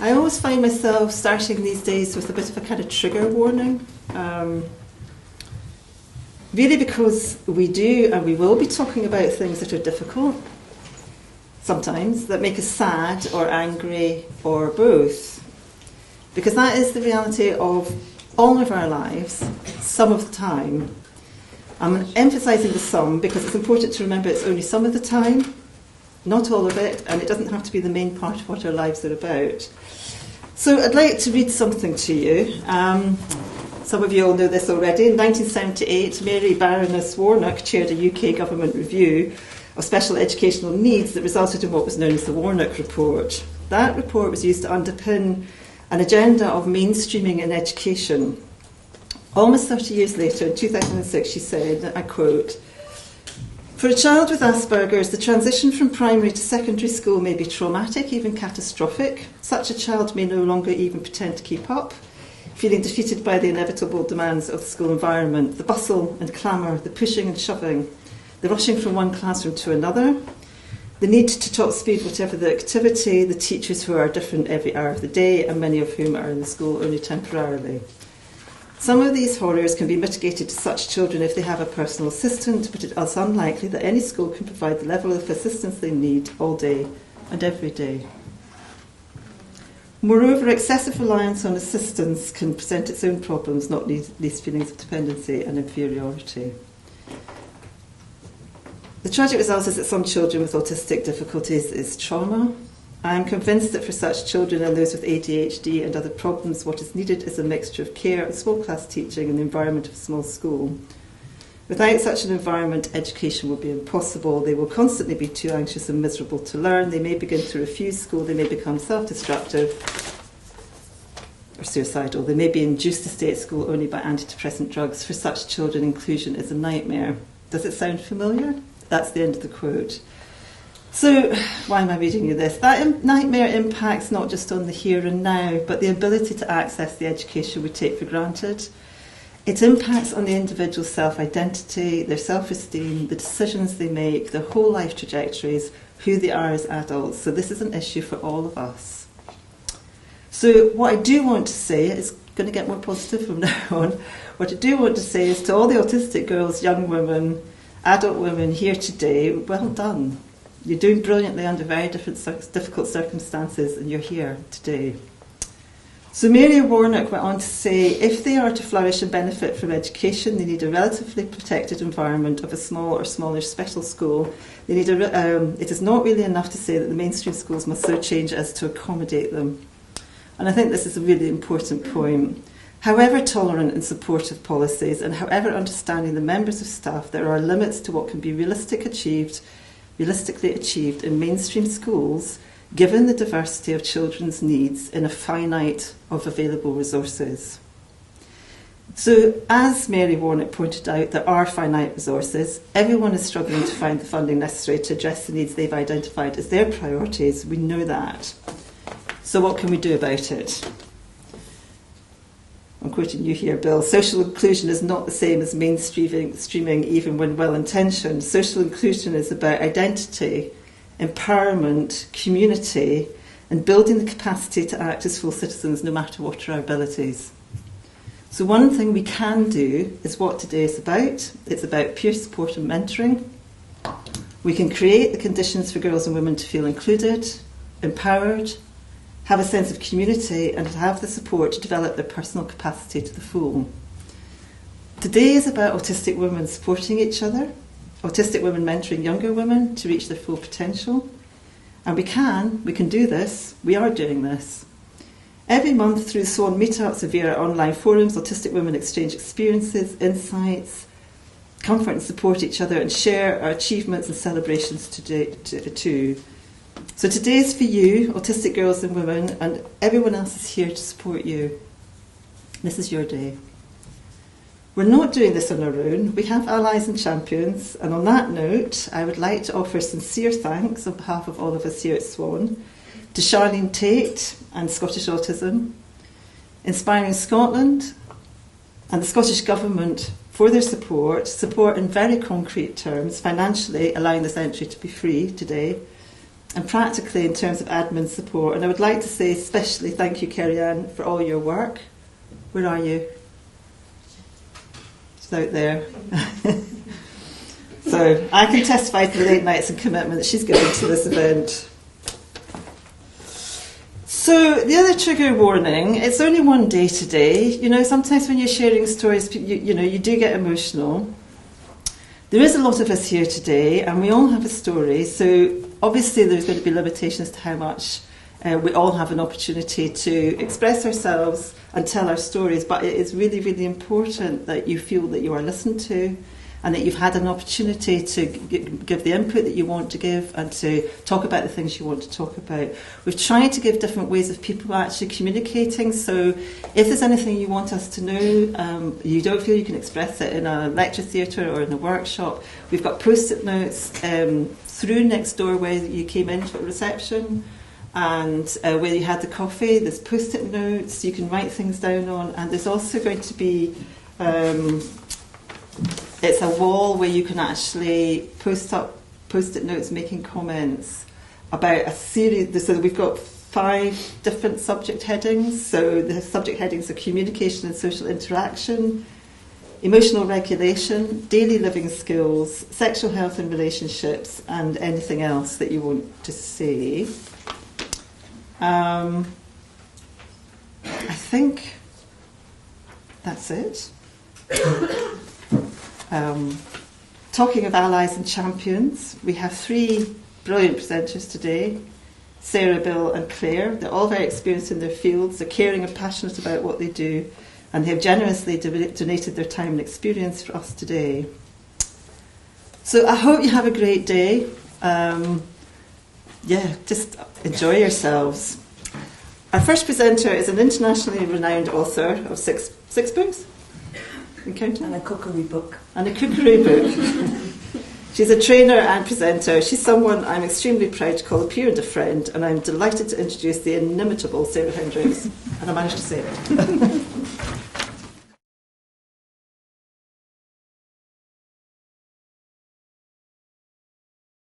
I always find myself starting these days with a bit of a kind of trigger warning. Really because we do and we will be talking about things that are difficult, sometimes, that make us sad or angry or both. Because that is the reality of all of our lives, some of the time. I'm emphasising the some because it's important to remember it's only some of the time, not all of it, and it doesn't have to be the main part of what our lives are about. So I'd like to read something to you. Some of you all know this already. In 1978, Mary Baroness Warnock chaired a UK government review of special educational needs that resulted in what was known as the Warnock Report. That report was used to underpin an agenda of mainstreaming in education. Almost 30 years later, in 2006, she said, I quote, "For a child with Asperger's, the transition from primary to secondary school may be traumatic, even catastrophic. Such a child may no longer even pretend to keep up, feeling defeated by the inevitable demands of the school environment, the bustle and clamour, the pushing and shoving, the rushing from one classroom to another, the need to top speed whatever the activity, the teachers who are different every hour of the day, and many of whom are in the school only temporarily. Some of these horrors can be mitigated to such children if they have a personal assistant, but it is unlikely that any school can provide the level of assistance they need all day and every day. Moreover, excessive reliance on assistance can present its own problems, not least feelings of dependency and inferiority. The tragic result is that some children with autistic difficulties is trauma. I am convinced that for such children and those with ADHD and other problems, what is needed is a mixture of care and small class teaching in the environment of a small school. Without such an environment, education will be impossible. They will constantly be too anxious and miserable to learn. They may begin to refuse school. They may become self-destructive or suicidal. They may be induced to stay at school only by antidepressant drugs. For such children, inclusion is a nightmare." Does it sound familiar? That's the end of the quote. So, why am I reading you this? That nightmare impacts not just on the here and now, but the ability to access the education we take for granted. It impacts on the individual's self-identity, their self-esteem, the decisions they make, their whole life trajectories, who they are as adults. So this is an issue for all of us. So what I do want to say, it's going to get more positive from now on, what I do want to say is to all the autistic girls, young women, adult women here today, well done. You're doing brilliantly under very difficult circumstances, and you're here today. So Mary Warnock went on to say, if they are to flourish and benefit from education, they need a relatively protected environment of a small or smaller special school. They need it is not really enough to say that the mainstream schools must so change as to accommodate them. And I think this is a really important point. However tolerant and supportive policies, and however understanding the members of staff, there are limits to what can be realistically achieved in mainstream schools, given the diversity of children's needs in a finite of available resources. So, as Mary Warnock pointed out, there are finite resources. Everyone is struggling to find the funding necessary to address the needs they've identified as their priorities. We know that. So what can we do about it? I'm quoting you here, Bill. Social inclusion is not the same as mainstreaming, even when well-intentioned. Social inclusion is about identity, empowerment, community, and building the capacity to act as full citizens no matter what our abilities. So one thing we can do is what today is about. It's about peer support and mentoring. We can create the conditions for girls and women to feel included, empowered, have a sense of community, and have the support to develop their personal capacity to the full. Today is about autistic women supporting each other, autistic women mentoring younger women to reach their full potential. And we can do this, we are doing this. Every month through Swan meetups and via our online forums, autistic women exchange experiences, insights, comfort and support each other, and share our achievements and celebrations too. So today is for you, autistic girls and women, and everyone else is here to support you. This is your day. We're not doing this on our own. We have allies and champions, and on that note, I would like to offer sincere thanks on behalf of all of us here at Swan to Charlene Tate and Scottish Autism, Inspiring Scotland, and the Scottish Government for their support in very concrete terms, financially allowing this entry to be free today, and practically in terms of admin support. And I would like to say especially thank you, Catriona, for all your work. Where are you? She's out there. So I can testify to the late nights and commitment that she's given to this event. So the other trigger warning, it's only one day today. You know, sometimes when you're sharing stories, you do get emotional. There is a lot of us here today, and we all have a story. So obviously there's going to be limitations to how much we all have an opportunity to express ourselves and tell our stories. But it is really, really important that you feel that you are listened to, and that you've had an opportunity to give the input that you want to give and to talk about the things you want to talk about. We've tried to give different ways of people actually communicating, so if there's anything you want us to know, you don't feel you can express it in a lecture theatre or in a workshop, we've got post-it notes through next door where you came into a reception, and where you had the coffee, there's post-it notes you can write things down on, and there's also going to be it's a wall where you can actually post up post-it notes making comments about a series. So we've got 5 different subject headings. So the subject headings are communication and social interaction, emotional regulation, daily living skills, sexual health and relationships, and anything else that you want to say. I think that's it. Talking of allies and champions, we have 3 brilliant presenters today, Sarah, Bill and Claire. They're all very experienced in their fields, they're caring and passionate about what they do, and they have generously donated their time and experience for us today. So I hope you have a great day. Just enjoy yourselves. Our first presenter is an internationally renowned author of 6 books. And a cookery book. And a cookery book. She's a trainer and presenter. She's someone I'm extremely proud to call a peer and a friend, and I'm delighted to introduce the inimitable Sarah Hendricks. And I managed to say it.